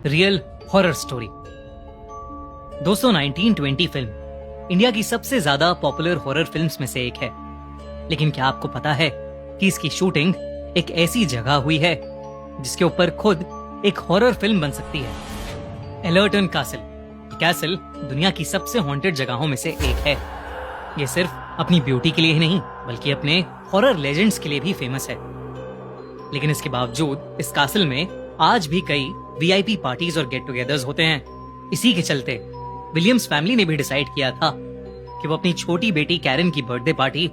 Real horror story. दोस्तों 1920 film India की सबसे ज्यादा पॉपुलर हॉरर फिल्म्स में से एक है। लेकिन क्या आपको पता है कि इसकी शूटिंग एक ऐसी जगह हुई है जिसके ऊपर खुद एक हॉरर फिल्म बन सकती है। एलर्टन कासल। कैसल दुनिया की सबसे हॉन्टेड जगहों में से एक है। ये सिर्फ अपनी ब्यूटी के लिए ही नहीं बल्कि अपने हॉरर लेजेंड्स के लिए भी फेमस है। लेकिन इसके बावजूद इस कासल में आज भी कई वीआईपी पार्टीज और गेट टुगेदर्स होते हैं। इसी के चलते विलियम्स फैमिली ने भी डिसाइड किया था कि वो अपनी छोटी बेटी कैरन की बर्थडे पार्टी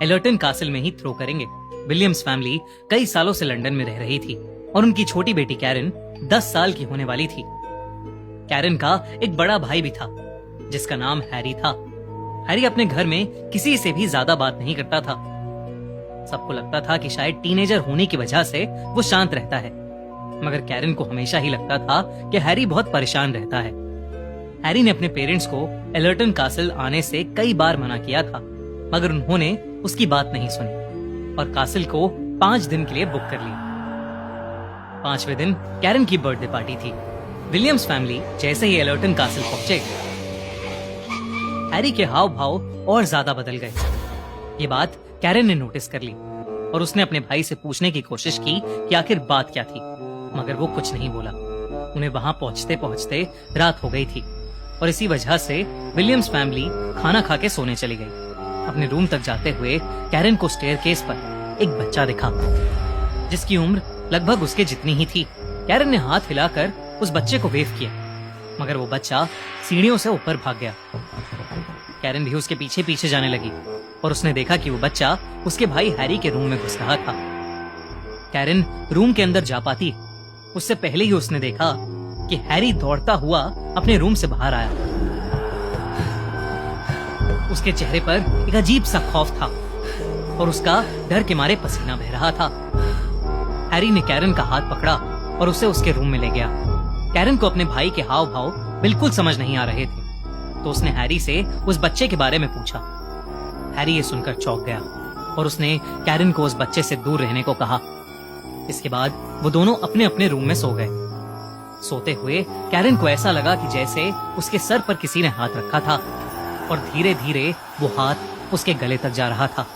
एलर्टन कासल में ही थ्रो करेंगे। विलियम्स फैमिली कई सालों से लंदन में रह रही थी और उनकी छोटी बेटी कैरन 10 साल की होने वाली थी। कैरन का एक बड़ा भाई भी था जिसका नाम हैरी था। हैरी अपने घर में किसी से भी ज्यादा बात नहीं करता था। सबको लगता था कि शायद टीनेजर होने की वजह से वो शांत रहता है, मगर कैरन को हमेशा ही लगता था कि हैरी बहुत परेशान रहता है। हैरी ने अपने पेरेंट्स को एलर्टन कासल आने से कई बार मना किया था, मगर उन्होंने उसकी बात नहीं सुनी और कासल को 5 दिन के लिए बुक कर लिया। 5वें दिन कैरन की बर्थडे पार्टी थी। विलियम्स फैमिली जैसे ही एलर्टन कासल पहुंचे, हैरी के हाव भाव और ज्यादा बदल गए। ये बात कैरन ने नोटिस कर ली और उसने अपने भाई से पूछने की कोशिश की कि आखिर बात क्या थी, मगर वो कुछ नहीं बोला। उन्हें वहां पहुंचते पहुंचते रात हो गई थी और इसी वजह से विलियम्स फैमिली खाना खा के सोने चली गई। अपने रूम तक जाते हुए कैरन को स्टेयरकेस पर एक बच्चा दिखा जिसकी उम्र लगभग उसके जितनी ही थी। कैरन ने हाथ हिलाकर उस बच्चे को वेव किया, मगर वो बच्चा सीढ़ियों से ऊपर भाग गया। कैरन भी उसके पीछे पीछे जाने लगी और उसने देखा कि वो बच्चा उसके भाई हैरी के रूम में घुस रहा था। कैरन रूम के अंदर जा पाती उससे पहले ही उसने देखा कि हैरी दौड़ता हुआ अपने रूम से बाहर आया। उसके चेहरे पर एक अजीब सा खौफ था और उसका डर के मारे पसीना बह रहा था। हैरी ने कैरन का हाथ पकड़ा और उसे उसके रूम में ले गया। कैरन को अपने भाई के हाव भाव बिल्कुल समझ नहीं आ रहे थे, तो उसने हैरी से उस बच्चे के बारे में पूछा। हैरी ये सुनकर चौंक गया और उसने कैरन को उस बच्चे से दूर रहने को कहा। इसके बाद वो दोनों अपने अपने रूम में सो गए। सोते हुए कैरन को ऐसा लगा कि जैसे उसके सर पर किसी ने हाथ रखा था और धीरे धीरे वो हाथ उसके गले तक जा रहा था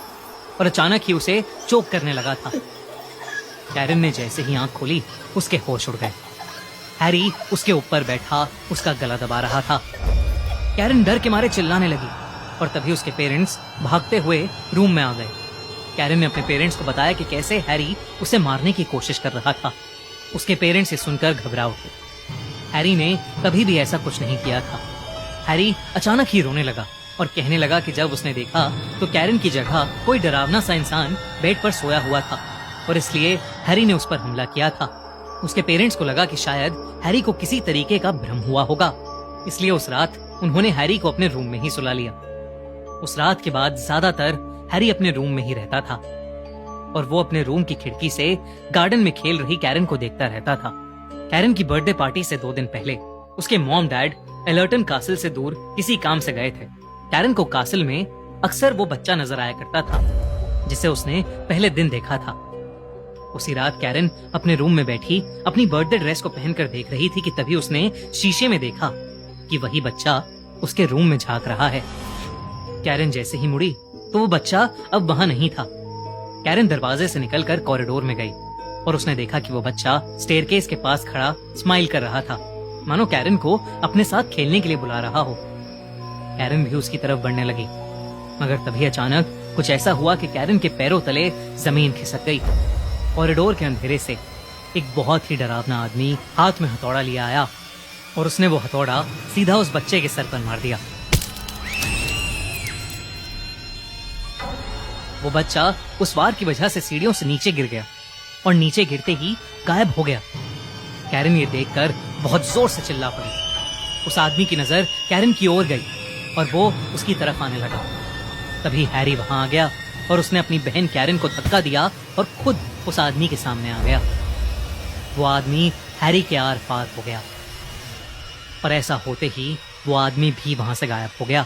और अचानक ही उसे चोक करने लगा था। कैरन ने जैसे ही आंख खोली उसके होश उड़ गए। हैरी उसके ऊपर बैठा उसका गला दबा रहा था। कैरन डर के मारे चिल्लाने लगी और तभी उसके पेरेंट्स भागते हुए रूम में आ गए। कैरन ने अपने पेरेंट्स को बताया कि कैसे हैरी उसे मारने की कोशिश कर रहा था। उसके पेरेंट्स ये सुनकर घबरा उठे। हैरी ने कभी भी ऐसा कुछ नहीं किया था। हैरी अचानक ही रोने लगा और कहने लगा कि जब उसने देखा तो कैरन की जगह कोई डरावना सा इंसान बेड पर सोया हुआ था और इसलिए हैरी ने उस पर हमला किया था। उसके पेरेंट्स को लगा कि शायद हैरी को किसी तरीके का भ्रम हुआ होगा, इसलिए उस रात उन्होंने हैरी को अपने रूम में ही सुला लिया। उस रात के बाद ज्यादातर हैरी अपने रूम में ही रहता था और वो अपने रूम की खिड़की से गार्डन में खेल रही कैरन को देखता रहता था। कैरन की बर्थडे पार्टी से 2 दिन पहले उसके मॉम डैड एलर्टन कासल से दूर किसी काम से गए थे। कैरन को कासल में अक्सर वो बच्चा नजर आया करता था जिसे उसने पहले दिन देखा था। उसी रात कैरन अपने रूम में बैठी अपनी बर्थडे ड्रेस को पहनकर देख रही थी कि तभी उसने शीशे में देखा कि वही बच्चा उसके रूम में झांक रहा है। कैरन जैसे ही मुड़ी तो वो बच्चा अब वहां नहीं था। कैरन दरवाजे से निकलकर कॉरिडोर में गई और उसने देखा कि वो बच्चा स्टेयरकेस के पास खड़ा स्माइल कर रहा था, मानो कैरन को अपने साथ खेलने के लिए बुला रहा हो। कैरन भी उसकी तरफ बढ़ने लगी, मगर तभी अचानक कुछ ऐसा हुआ कि कैरन के पैरों तले जमीन खिसक गई। कॉरिडोर के अंधेरे से एक बहुत ही डरावना आदमी हाथ में हथौड़ा लिया आया और उसने वो हथौड़ा सीधा उस बच्चे के सर पर मार दिया। वो बच्चा उस वार की वजह से सीढ़ियों से नीचे गिर गया और नीचे गिरते ही गायब हो गया। कैरन ये देखकर बहुत जोर से चिल्ला पड़ी। उस आदमी की नजर कैरन की ओर गई और वो उसकी तरफ आने लगा। तभी हैरी वहां आ गया और उसने अपनी बहन कैरन को धक्का दिया और खुद उस आदमी के सामने आ गया। वो आदमी हैरी के आर पार हो गया और ऐसा होते ही वो आदमी भी वहां से गायब हो गया।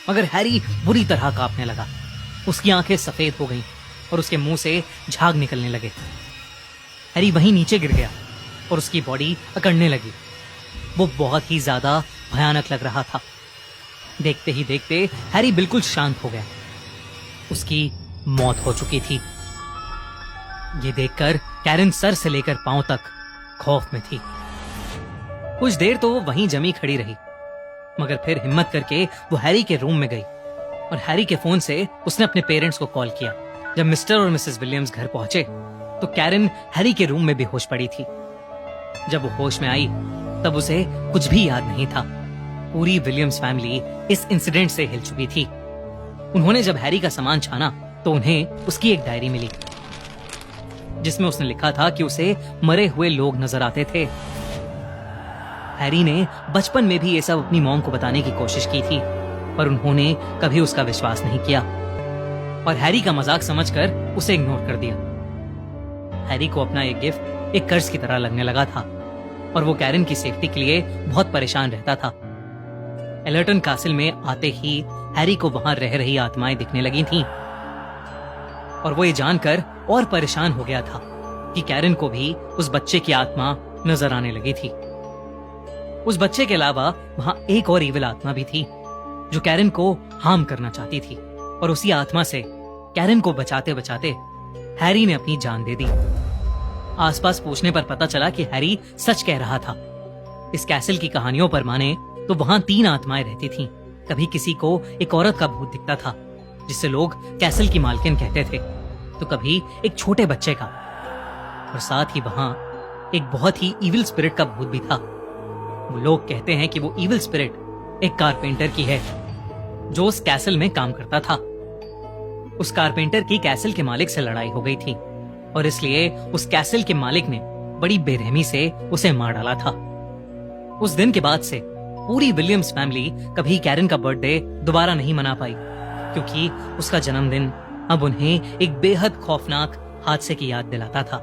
मगर हैरी बुरी तरह कांपने लगा। उसकी आंखें सफेद हो गईं और उसके मुंह से झाग निकलने लगे। हैरी वहीं नीचे गिर गया और उसकी बॉडी अकड़ने लगी। वो बहुत ही ज्यादा भयानक लग रहा था। देखते ही देखते हैरी बिल्कुल शांत हो गया। उसकी मौत हो चुकी थी। ये देखकर कैरन सर से लेकर पांव तक खौफ में थी। कुछ देर तो वो वहीं जमी खड़ी रही, मगर फिर हिम्मत करके वो हैरी के रूम में गई और हैरी के फोन से उसने अपने पेरेंट्स को कॉल किया। जब मिस्टर और मिसेस विलियम्स घर पहुंचे तो कैरन हैरी के रूम में बेहोश पड़ी थी। जब वो होश में आई तब उसे कुछ भी याद नहीं था। पूरी विलियम्स फैमिली इस इंसिडेंट से हिल चुकी थी। उन्होंने जब हैरी का सामान छाना तो उन्हें उसकी एक डायरी मिली, जिसमें उसने लिखा था कि उसे मरे हुए लोग नजर आते थे। हैरी ने बचपन में भी ये सब अपनी मॉम को बताने की कोशिश की थी, पर उन्होंने कभी उसका विश्वास नहीं किया और हैरी का मजाक समझकर उसे इग्नोर कर दिया। हैरी को अपना एक गिफ्ट एक कर्ज की तरह लगने लगा था और वो कैरन की सेफ्टी के लिए बहुत परेशान रहता था। एलर्टन कासिल में आते ही हैरी को वहां रह रही आत्माएं दिखने लगी थीं और वो ये जानकर और परेशान हो गया था कि कैरन को भी उस बच्चे की आत्मा नजर आने लगी थी। उस बच्चे के अलावा वहां एक और इविल आत्मा भी थी जो कैरन को हार्म करना चाहती थी और उसी आत्मा से कैरन को बचाते बचाते हैरी ने अपनी जान दे दी। आसपास पूछने पर पता चला कि हैरी सच कह रहा था। इस कैसल की कहानियों पर माने तो वहां 3 आत्माएं रहती थीं। कभी किसी को एक औरत का भूत दिखता था जिसे लोग कैसल की मालकिन कहते थे, तो कभी एक छोटे बच्चे का, और साथ ही वहां एक बहुत ही इविल स्पिरिट का भूत भी था। वो लोग कहते हैं कि वो इविल स्पिरिट एक कारपेंटर की है जो उस कैसल में काम करता था। उस कारपेंटर की कैसल के मालिक से लड़ाई हो गई थी और इसलिए उस कैसल के मालिक ने बड़ी बेरहमी से उसे मार डाला था। उस दिन के बाद से पूरी विलियम्स फैमिली कभी कैरन का बर्थडे दोबारा नहीं मना पाई, क्योंकि उसका जन्मदिन अब उन्हें एक बेहद खौफनाक हादसे की याद दिलाता था।